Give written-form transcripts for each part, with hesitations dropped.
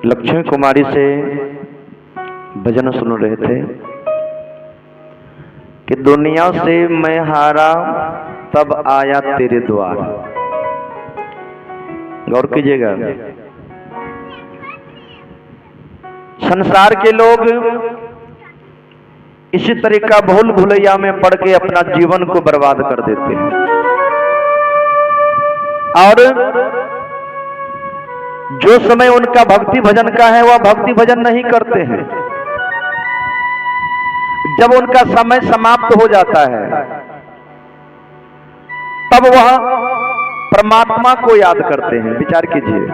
लक्ष्मी कुमारी से भजन सुन रहे थे कि दुनिया से मैं हारा तब आया तेरे द्वार। गौर कीजिएगा, संसार के लोग इसी तरीका भूल भुलैया में पड़ के अपना जीवन को बर्बाद कर देते हैं और जो समय उनका भक्ति भजन का है वह भक्ति भजन नहीं करते हैं। जब उनका समय समाप्त हो जाता है तब वह परमात्मा को याद करते हैं। विचार कीजिए,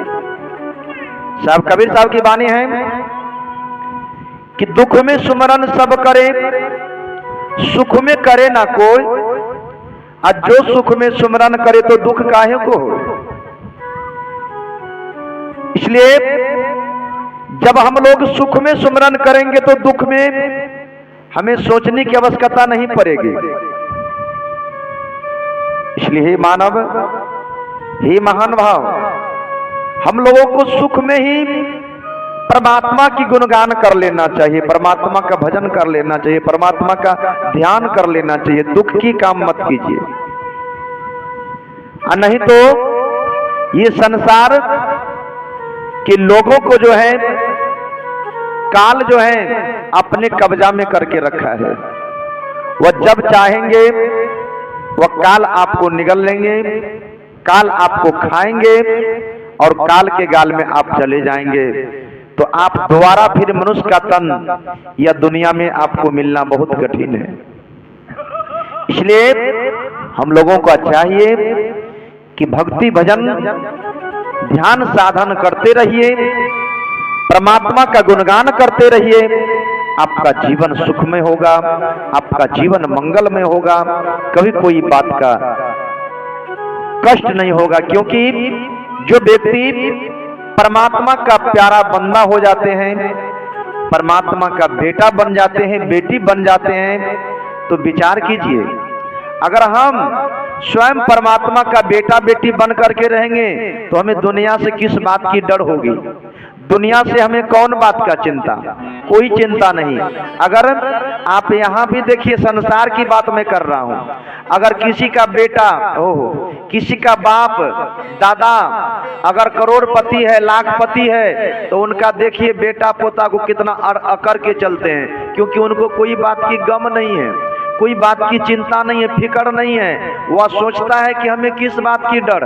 साहब कबीर साहब की वाणी है कि दुख में सुमरन सब करे, सुख में करे ना कोई, और जो सुख में सुमरन करे तो दुख काहे को हो। इसलिए जब हम लोग सुख में सुमरन करेंगे तो दुख में हमें सोचने की आवश्यकता नहीं पड़ेगी। इसलिए हे मानव, हे महान भाव, हम लोगों को सुख में ही परमात्मा की गुणगान कर लेना चाहिए, परमात्मा का भजन कर लेना चाहिए, परमात्मा का ध्यान कर लेना चाहिए। दुख की काम मत कीजिए, नहीं तो ये संसार के लोगों को जो है काल जो है अपने कब्जा में करके रखा है। वह जब चाहेंगे वह काल आपको निगल लेंगे, काल आपको खाएंगे और काल के गाल में आप चले जाएंगे। तो आप दोबारा फिर मनुष्य का तन या दुनिया में आपको मिलना बहुत कठिन है। इसलिए हम लोगों को चाहिए कि भक्ति भजन ध्यान साधन करते रहिए, परमात्मा का गुणगान करते रहिए। आपका जीवन सुखमय होगा, आपका जीवन मंगलमय होगा, कभी कोई बात का कष्ट नहीं होगा। क्योंकि जो व्यक्ति परमात्मा का प्यारा बंदा हो जाते हैं, परमात्मा का बेटा बन जाते हैं, बेटी बन जाते हैं, तो विचार कीजिए, अगर हम स्वयं परमात्मा का बेटा बेटी बन करके रहेंगे तो हमें दुनिया से किस बात की डर होगी। दुनिया से हमें कौन बात का चिंता, कोई चिंता नहीं। अगर आप यहाँ भी देखिए, संसार की बात मैं कर रहा हूँ, अगर किसी का बेटा किसी का बाप दादा अगर करोड़पति है, लाखपति है, तो उनका देखिए बेटा पोता को कितना अकड़ के चलते हैं, क्योंकि उनको कोई बात की गम नहीं है, कोई बात की चिंता नहीं है, फिक्र नहीं है। वह सोचता है कि हमें किस बात की डर।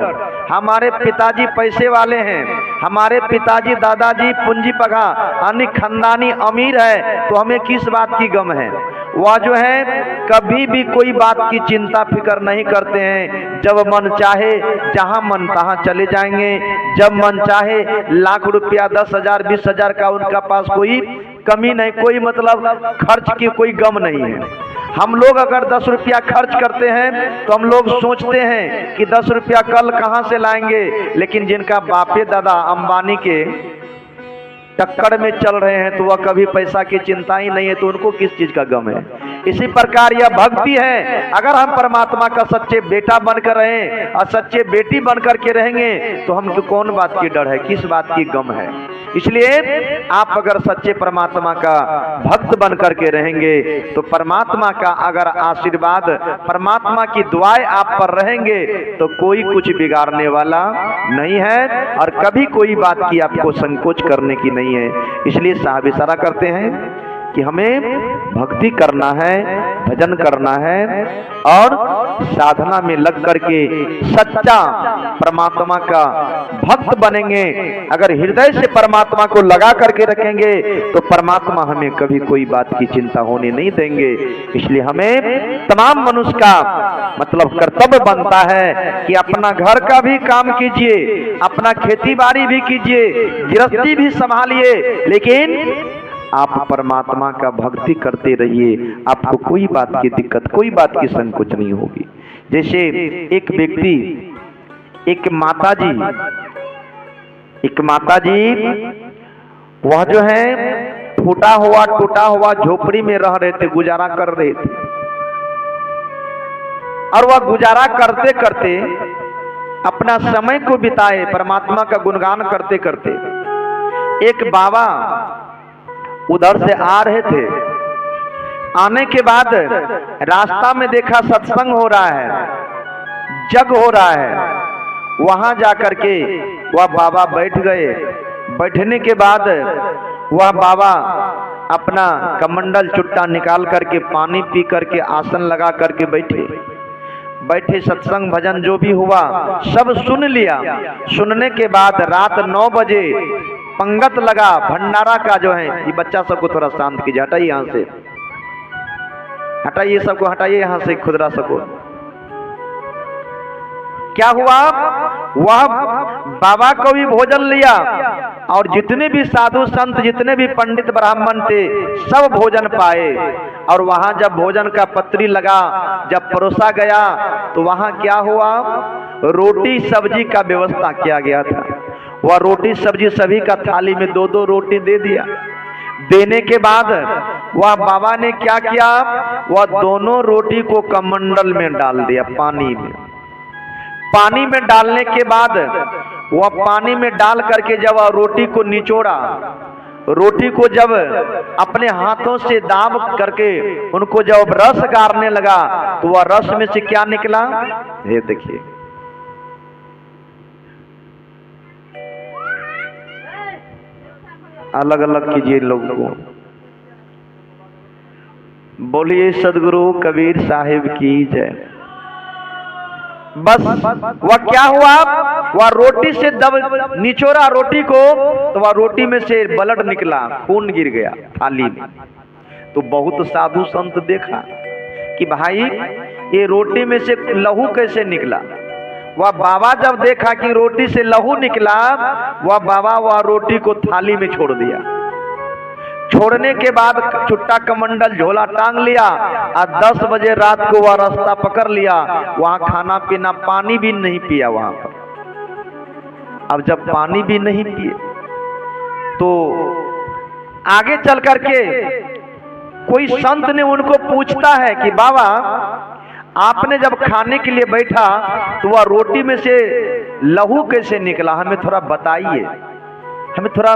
हमारे पिताजी पैसे वाले हैं, हमारे पिताजी दादाजी पूंजी पगा अन्य खानदानी अमीर है, तो हमें किस बात की गम है। वह जो है कभी भी कोई बात की चिंता फिक्र नहीं करते हैं। जब मन चाहे जहां मन तहां चले जाएंगे, जब मन चाहे लाख रुपया 10,000 20,000 का उनका पास कोई कमी नहीं, कोई मतलब खर्च की कोई गम नहीं है। हम लोग अगर 10 रुपया खर्च करते हैं तो हम लोग सोचते हैं कि 10 रुपया कल कहां से लाएंगे, लेकिन जिनका बापे दादा अंबानी के टक्कर में चल रहे हैं तो वह कभी पैसा की चिंता ही नहीं है, तो उनको किस चीज का गम है। इसी प्रकार यह भक्ति है। अगर हम परमात्मा का सच्चे बेटा बनकर रहें और सच्चे बेटी बनकर के रहेंगे तो हमको कौन बात की डर है, किस बात की गम है। इसलिए आप अगर सच्चे परमात्मा का भक्त बनकर के रहेंगे तो परमात्मा का अगर आशीर्वाद, परमात्मा की दुआएं आप पर रहेंगे तो कोई कुछ बिगाड़ने वाला नहीं है और कभी कोई बात की आपको संकोच करने की नहीं है। इसलिए साहब इशारा करते हैं कि हमें भक्ति करना है, भजन करना है और साधना में लग करके सच्चा परमात्मा का भक्त बनेंगे। अगर हृदय से परमात्मा को लगा करके रखेंगे तो परमात्मा हमें कभी कोई बात की चिंता होने नहीं देंगे। इसलिए हमें तमाम मनुष्य का मतलब कर्तव्य बनता है कि अपना घर का भी काम कीजिए, अपना खेती बाड़ी भी कीजिए, गृहस्थी भी संभालिए, लेकिन आप परमात्मा का भक्ति करते रहिए। आपको कोई बात की दिक्कत, कोई बात की संकोच नहीं होगी। जैसे एक व्यक्ति, एक माता जी वह जो है टूटा हुआ झोपड़ी में रह रहे थे, गुजारा कर रहे थे। और वह गुजारा करते करते अपना समय को बिताए परमात्मा का गुणगान करते करते। एक बाबा उधर से आ रहे थे। आने के बाद रास्ता में देखा सत्संग हो रहा है, जग हो रहा है। वहां जाकर के वह बाबा बैठ गए। बैठने के बाद वह बाबा अपना कमंडल चुट्टा निकाल करके पानी पी करके आसन लगा करके बैठे। सत्संग भजन जो भी हुआ सब सुन लिया। सुनने के बाद रात 9 बजे पंगत लगा भंडारा का। जो है ये बच्चा सबको थोड़ा शांत कीजिए, हटाइए यहाँ से, हटाइए सबको, हटाइए यहाँ से खुदरा सबको। क्या हुआ, वह बाबा को भी भोजन लिया और जितने भी साधु संत, जितने भी पंडित ब्राह्मण थे सब भोजन पाए। और वहां जब भोजन का पत्री लगा, जब परोसा गया तो वहां क्या हुआ, रोटी सब्जी का व्यवस्था किया गया था। वह रोटी सब्जी सभी का थाली में 2-2 रोटी दे दिया। देने के बाद वह बाबा ने क्या किया, वह दोनों रोटी को कमंडल में डाल दिया, पानी में। पानी में डालने के बाद वह पानी में डाल करके जब रोटी को निचोड़ा, रोटी को जब अपने हाथों से दाब करके उनको जब रस गारने लगा तो वह रस में से क्या निकला, ये देखिए। अलग अलग कीजिए लोग को। बोलिए सदगुरु कबीर साहिब की जय। बस वह क्या हुआ, वह रोटी से जब निचोड़ा रोटी को तो वह रोटी में से ब्लड निकला, खून गिर गया थाली में। तो बहुत साधु संत देखा कि भाई ये रोटी में से लहू कैसे निकला। वह बाबा जब देखा कि रोटी से लहू निकला, वह बाबा वह रोटी को थाली में छोड़ दिया। छोड़ने के बाद चुट्टा कमंडल झोला टांग लिया और 10 बजे रात को वह रास्ता पकड़ लिया। वहां खाना पीना, पानी भी नहीं पिया वहां पर। अब जब पानी भी नहीं पिए तो आगे चल करके कोई संत ने उनको पूछता है कि बाबा आपने जब खाने के लिए बैठा तो वह रोटी में से लहू कैसे निकला, हमें थोड़ा बताइए, हमें थोड़ा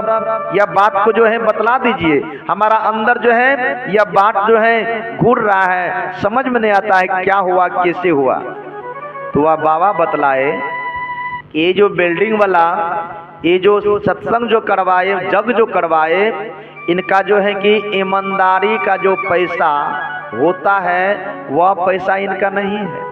यह बात को जो है बतला दीजिए। हमारा अंदर जो है यह बात जो है घूर रहा है, समझ में नहीं आता है क्या हुआ, कैसे हुआ। तो वह बाबा बतलाए, ये जो बिल्डिंग वाला, ये जो सत्संग जो करवाए, जग जो करवाए, इनका जो है कि ईमानदारी का जो पैसा होता है वह पैसा इनका नहीं है।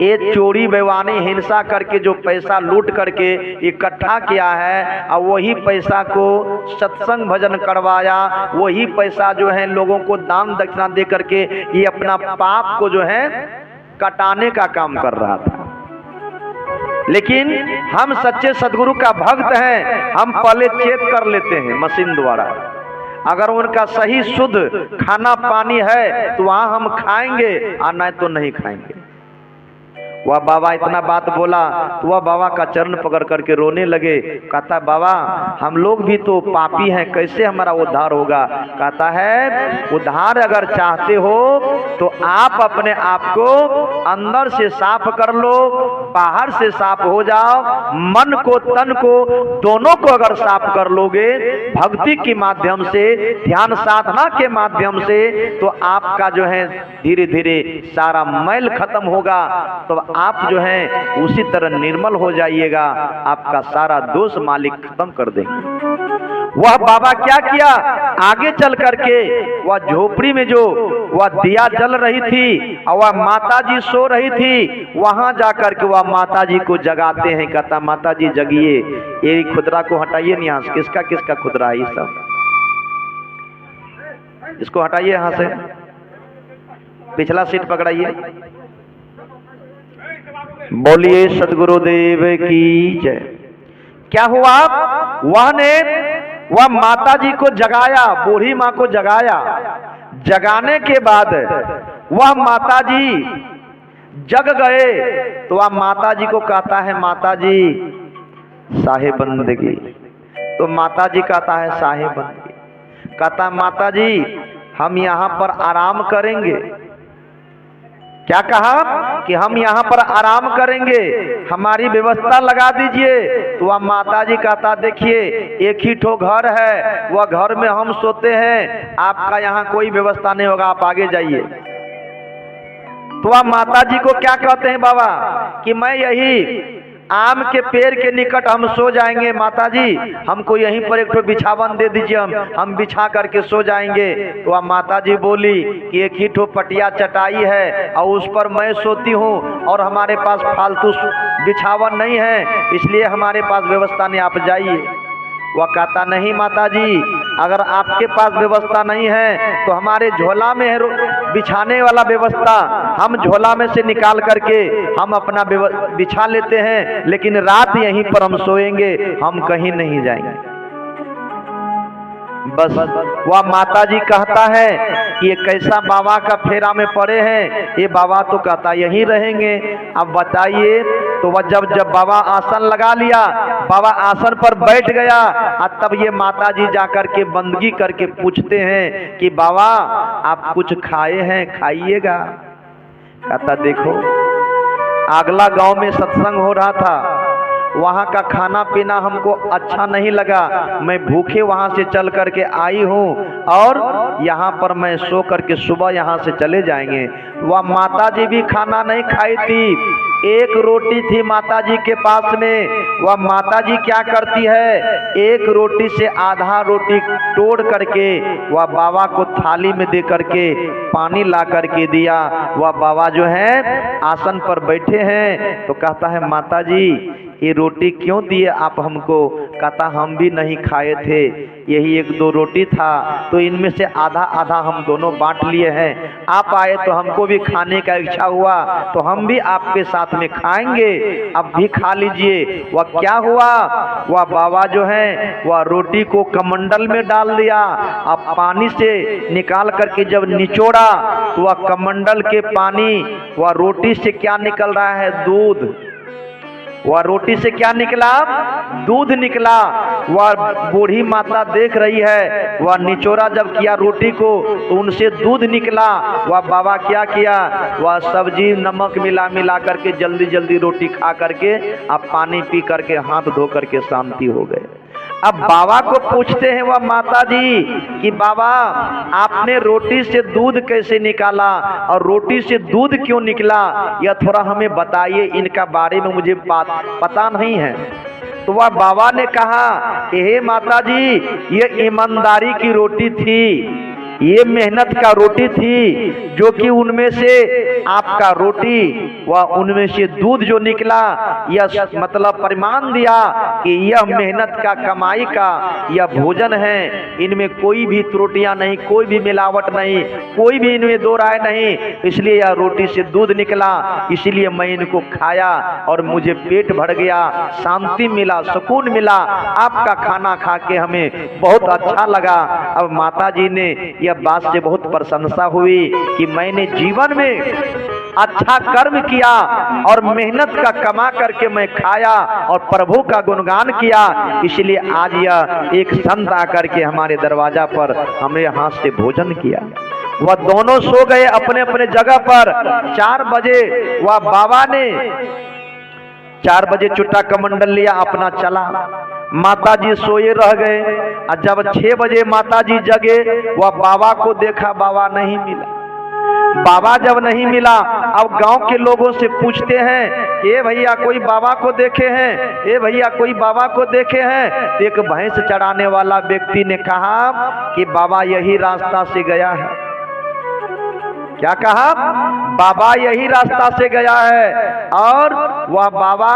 ये चोरी बेवानी हिंसा करके जो पैसा लूट करके इकट्ठा किया है और वही पैसा को सत्संग भजन करवाया, वही पैसा जो है लोगों को दान दक्षिणा दे करके ये अपना पाप को जो है कटाने का काम कर रहा था। लेकिन हम सच्चे सदगुरु का भक्त हैं, हम पहले चेक कर लेते हैं मशीन द्वारा। अगर उनका सही शुद्ध खाना पानी है तो वहां हम खाएंगे और नहीं तो नहीं खाएंगे। वह बाबा इतना बात बोला तो वह बाबा का चरण पकड़ करके रोने लगे। कहता बाबा हम लोग भी तो पापी हैं, कैसे हमारा उद्धार होगा। कहता है उद्धार अगर चाहते हो तो आप अपने आप को अंदर से साफ कर लो, बाहर से साफ हो जाओ। मन को तन को दोनों को अगर साफ कर लोगे भक्ति के माध्यम से, ध्यान साधना के माध्यम से, तो आपका जो है धीरे धीरे सारा मैल खत्म होगा। तो आप जो है उसी तरह निर्मल हो जाइएगा, आपका सारा दोष मालिक खत्म कर देंगे। वह बाबा क्या किया, आगे चल करके वह झोपड़ी में जो वह दिया जल रही थी और वह माताजी सो रही थी, वहां जाकर के वह माताजी को जगाते हैं। कहता माताजी जगिए, ये खुदरा को हटाइए यहाँ से। किसका किसका खुदरा है ये सब, इसको हटाइए यहाँ से, पिछला सीट पकड़ाइए। बोलिए सदगुरुदेव की जय। क्या हुआ, वह माता जी को जगाया, बूढ़ी माँ को जगाया। जगाने के बाद वह माता जी जग गए तो वह माता जी को कहता है माता जी साहिब बंदगी। तो माता जी कहता है साहिब बंदगी। कहता माता जी हम यहाँ पर आराम करेंगे। क्या कहा, कि हम यहाँ पर आराम करेंगे, हमारी व्यवस्था लगा दीजिए। तो वह माता जी कहता देखिए एक ही ठो घर है, वह घर में हम सोते हैं, आपका यहाँ कोई व्यवस्था नहीं होगा, आप आगे जाइए। तो वह माता जी को क्या कहते हैं बाबा कि मैं यही आम के पेड़ के निकट हम सो जाएंगे, माता जी हमको यहीं पर एक ठो बिछावन दे दीजिए, हम बिछा करके सो जाएंगे। तो वह माता जी बोली कि एक ही ठो पटिया चटाई है और उस पर मैं सोती हूँ और हमारे पास फालतू बिछावन नहीं है, इसलिए हमारे पास व्यवस्था नहीं, आप जाइए। वह कहता नहीं माता जी, अगर आपके पास व्यवस्था नहीं है तो हमारे झोला में है बिछाने वाला व्यवस्था, हम झोला में से निकाल करके हम अपना बिछा लेते हैं, लेकिन रात यहीं पर हम सोएंगे, हम कहीं नहीं जाएंगे। बस वह माता जी कहता है कि ये कैसा बाबा का फेरा में पड़े हैं, ये बाबा तो कहता यहीं रहेंगे। अब बताइए, तो वह जब बाबा आसन लगा लिया, बाबा आसन पर बैठ गया, और तब ये माता जी जाकर के बंदगी करके पूछते हैं कि बाबा आप कुछ खाए हैं, खाइएगा। कहता देखो अगला गांव में सत्संग हो रहा था, वहाँ का खाना पीना हमको अच्छा नहीं लगा, मैं भूखे वहाँ से चल करके आई हूँ और यहाँ पर मैं सो करके सुबह यहाँ से चले जाएंगे। वह माता जी भी खाना नहीं खाई थी, एक रोटी थी माता जी के पास में। वह माता जी क्या करती है, एक रोटी से आधा रोटी तोड़ करके वह बाबा को थाली में दे करके पानी ला करके दिया। वह बाबा जो है आसन पर बैठे हैं, तो कहता है माता जी ये रोटी क्यों दिए आप हमको? कहता हम भी नहीं खाए थे, यही एक दो रोटी था, तो इनमें से आधा आधा हम दोनों बांट लिए हैं, आप आए तो हमको भी खाने का इच्छा हुआ तो हम भी आपके साथ में खाएंगे, अब भी खा लीजिए। वह क्या हुआ, वह बाबा जो है वह रोटी को कमंडल में डाल दिया, अब पानी से निकाल करके जब निचोड़ा तो वह कमंडल के पानी वह रोटी से क्या निकल रहा है, दूध। वह रोटी से क्या निकला, दूध निकला। वह बूढ़ी माता देख रही है, वह निचोड़ा जब किया रोटी को तो उनसे दूध निकला। वह बाबा क्या किया, वह सब्जी नमक मिला करके जल्दी जल्दी रोटी खा करके अब पानी पी करके हाथ धो करके शांति हो गए। अब बाबा को पूछते हैं वह माता जी कि बाबा आपने रोटी से दूध कैसे निकाला और रोटी से दूध क्यों निकला, यह थोड़ा हमें बताइए, इनका बारे में मुझे पता नहीं है। तो वह बाबा ने कहा कि हे माता जी ये ईमानदारी की रोटी थी, ये मेहनत का रोटी थी, जो कि उनमें से आपका रोटी व उनमें से दूध जो निकला, यह मतलब प्रमाण दिया कि यह मेहनत का कमाई का यह भोजन है, इनमें कोई भी त्रुटियां नहीं, कोई भी मिलावट नहीं, कोई भी इनमें दो राय नहीं, इसलिए यह रोटी से दूध निकला, इसलिए मैं इनको खाया और मुझे पेट भर गया, शांति मिला, सुकून मिला, आपका खाना खा के हमें बहुत अच्छा लगा। अब माता जी ने यह बात से बहुत प्रशंसा हुई कि मैंने जीवन में अच्छा कर्म किया और मेहनत का कमा करके मैं खाया और प्रभु का गुणगान किया, इसलिए आज यह एक संत आकर के हमारे दरवाजा पर हमें हाथ से भोजन किया। वह दोनों सो गए अपने अपने जगह पर। 4 बजे वह बाबा ने 4 बजे चुट्टा कमंडल लिया अपना चला, माता जी सोए रह गए। और जब 6 बजे माता जी जगे, वह बाबा को देखा, बाबा नहीं मिला। बाबा जब नहीं मिला, अब गांव के लोगों से पूछते हैं ए भैया कोई बाबा को देखे हैं, ए भैया कोई बाबा को देखे हैं। एक भैंस चढ़ाने वाला व्यक्ति ने कहा कि बाबा यही रास्ता से गया है। क्या कहा, बाबा यही रास्ता से गया है और वह बाबा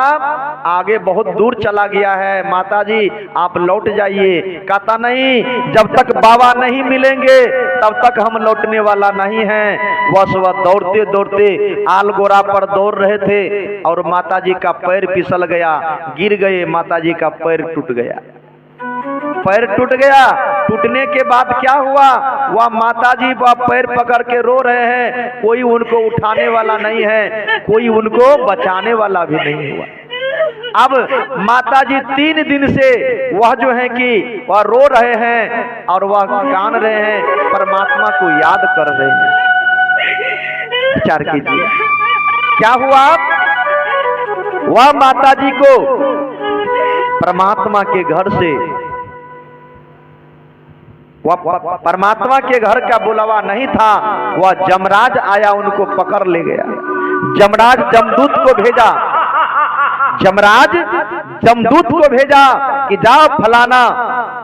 आगे बहुत दूर चला गया है, माता जी आप लौट जाइए। कहता नहीं, जब तक बाबा नहीं मिलेंगे तब तक हम लौटने वाला नहीं है। वह दौड़ते दौड़ते आलगोरा पर दौड़ रहे थे और माता जी का पैर फिसल गया, गिर गए, माता जी का पैर टूट गया। पैर टूट गया, टूटने के बाद क्या हुआ, वह माता जी वह पैर पकड़ के रो रहे हैं, कोई उनको उठाने वाला नहीं है, कोई उनको बचाने वाला भी नहीं हुआ। अब माता जी 3 दिन से वह जो है कि वह रो रहे हैं और वह कान रहे हैं, परमात्मा को याद कर रहे हैं। विचार कीजिए, क्या हुआ? वह माता जी को परमात्मा के घर से, वह परमात्मा के घर का बुलावा नहीं था, वह जमराज आया, उनको पकड़ ले गया। जमराज जमदूत को भेजा, जमराज जमदूत को भेजा कि जाओ फलाना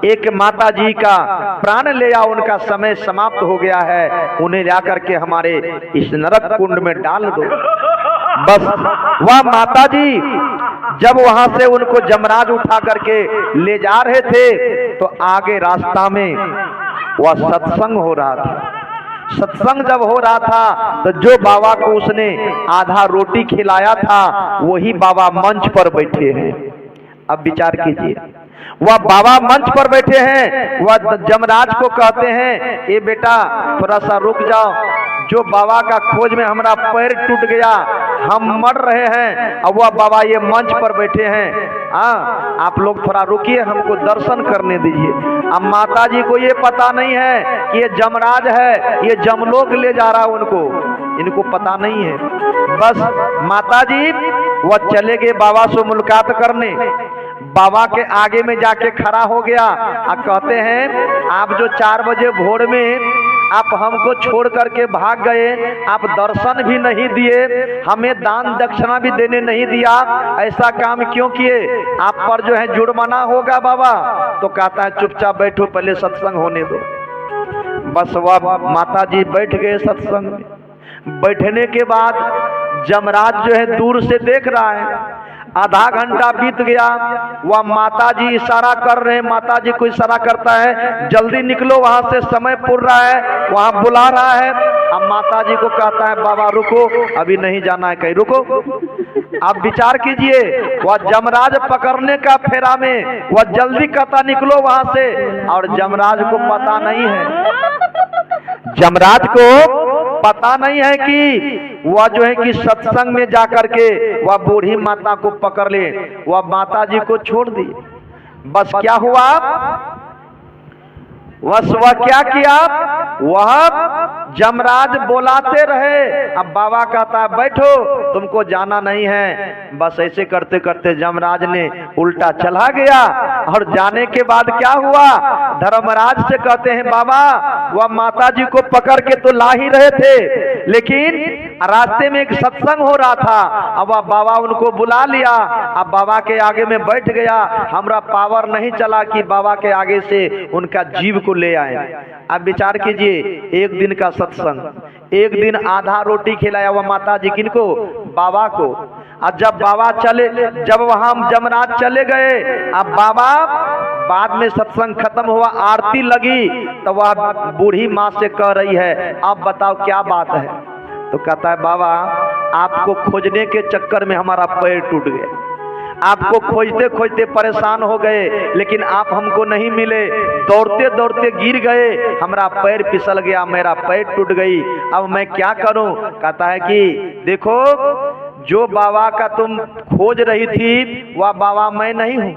एक माता जी का प्राण ले आओ, उनका समय समाप्त हो गया है, उन्हें जाकर के हमारे इस नरक कुंड में डाल दो। बस वह माता जी जब वहां से उनको जमराज उठा करके ले जा रहे थे तो आगे रास्ता में वह सत्संग हो रहा था। सत्संग जब हो रहा था तो जो बाबा को उसने आधा रोटी खिलाया था वही बाबा मंच पर बैठे हैं। अब विचार कीजिए, वह बाबा मंच पर बैठे हैं, वह जमराज को कहते हैं ए बेटा थोड़ा सा रुक जाओ, जो बाबा का खोज में हमारा पैर टूट गया, हम मर रहे हैं, अब वह बाबा ये मंच पर बैठे हैं, हाँ आप लोग थोड़ा रुकिए, हमको दर्शन करने दीजिए। अब माता जी को ये पता नहीं है कि ये जमराज है, ये जमलोक ले जा रहा उनको, इनको पता नहीं है। बस माता जी वह चले गए बाबा से मुलाकात करने। बाबा के आगे में जाके खड़ा हो गया और कहते हैं आप जो 4 बजे भोर में आप हमको छोड़ करके भाग गए, आप दर्शन भी नहीं दिए, हमें दान दक्षिणा भी देने नहीं दिया, ऐसा काम क्यों किए? आप पर जो है जुर्माना होगा बाबा। तो कहता है चुपचाप बैठो, पहले सत्संग होने दो। बस वह माता जी बैठ गए सत्संग में। बैठने के बाद जमराज जो है दूर से देख रहा है। आधा घंटा बीत गया, वह माता जी इशारा कर रहे हैं, माता जी को इशारा करता है जल्दी निकलो वहां से, समय पुर रहा है, वहां बुला रहा है। अब माता जी को कहता है बाबा रुको, अभी नहीं जाना है, कहीं रुको। आप विचार कीजिए, वह जमराज पकड़ने का फेरा में, वह जल्दी कहता निकलो वहां से, और जमराज को पता नहीं है, जमराज को पता नहीं है कि वह जो है कि सत्संग में जाकर के वह बूढ़ी माता को पकड़ ले, वह माता जी को छोड़ दी। बस क्या हुआ, वह क्या किया, वह जमराज बुलाते रहे। अब बाबा कहता बैठो, तुमको जाना नहीं है। बस ऐसे करते करते जमराज ने उल्टा चला गया, और जाने के बाद क्या हुआ, धर्मराज से कहते हैं बाबा वह माता जी को पकड़ के तो ला ही रहे थे, लेकिन रास्ते में एक सत्संग हो रहा था, अब वह बाबा उनको बुला लिया। अब बाबा के आगे में बैठ गया, हमरा पावर नहीं चला कि बाबा के आगे से उनका जीव को ले आए। अब विचार कीजिए, एक दिन का सत्संग, एक दिन आधा रोटी खिलाया हुआ माता जी, किनको? बाबा को। और जब बाबा चले, जब वहां जमराज चले गए, अब बाबा बाद में सत्संग खत्म हुआ, आरती लगी, तो वह बूढ़ी माँ से कह रही है अब बताओ क्या बात है? तो कहता है बाबा आपको खोजने के चक्कर में हमारा पैर टूट गया, आपको खोजते खोजते परेशान हो गए, लेकिन आप हमको नहीं मिले, दौड़ते दौड़ते गिर गए, हमारा पैर फिसल गया, मेरा पैर टूट गई, अब मैं क्या करूं? कहता है कि देखो जो बाबा का तुम खोज रही थी वह बाबा मैं नहीं हूं,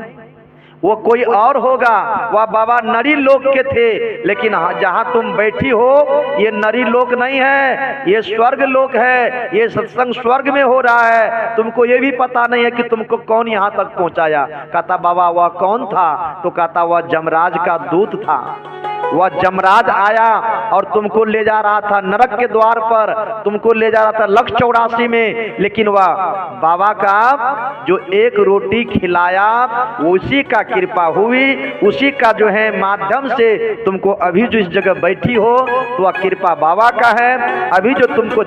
वो कोई और होगा, वह बाबा नरी लोक के थे, लेकिन जहां तुम बैठी हो ये नरी लोक नहीं है, ये स्वर्ग लोक है, ये सत्संग स्वर्ग में हो रहा है, तुमको ये भी पता नहीं है कि तुमको कौन यहाँ तक पहुंचाया। कहता बाबा वह कौन था? तो कहता वह जमराज का दूत था, वह जमराज आया और तुमको ले जा रहा था नरक के द्वार पर, तुमको ले जा रहा था 184 में, लेकिन वह बाबा का जो एक रोटी खिलाया उसी का कृपा हुई, उसी का जो है माध्यम से तुमको अभी जो इस जगह बैठी हो तो वह कृपा बाबा का है। अभी जो तुमको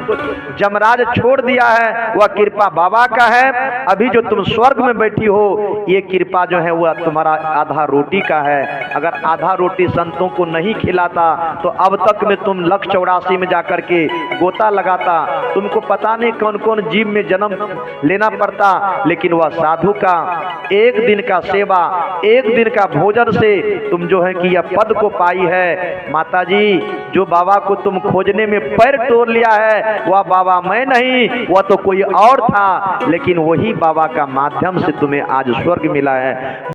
जमराज छोड़ दिया है वह कृपा बाबा का है। अभी जो तुम स्वर्ग में बैठी हो ये कृपा जो है वह तुम्हारा आधा रोटी का है। अगर आधा रोटी संतों को नहीं खिलाता तो अब तक में तुम 184 में जाकर के गोता लगाता, तुमको पता नहीं कौन कौन जीव में जन्म लेना पड़ता, लेकिन वह साधु का एक दिन का सेवा, एक दिन का भोजन से तुम जो है कि यह पद को पाई है। माता जी जो बाबा को तुम खोजने में पैर तोड़ लिया है वह बाबा मैं नहीं, वह तो कोई और था, लेकिन वही बाबा का माध्यम से तुम्हें आज स्वर्ग मिला है।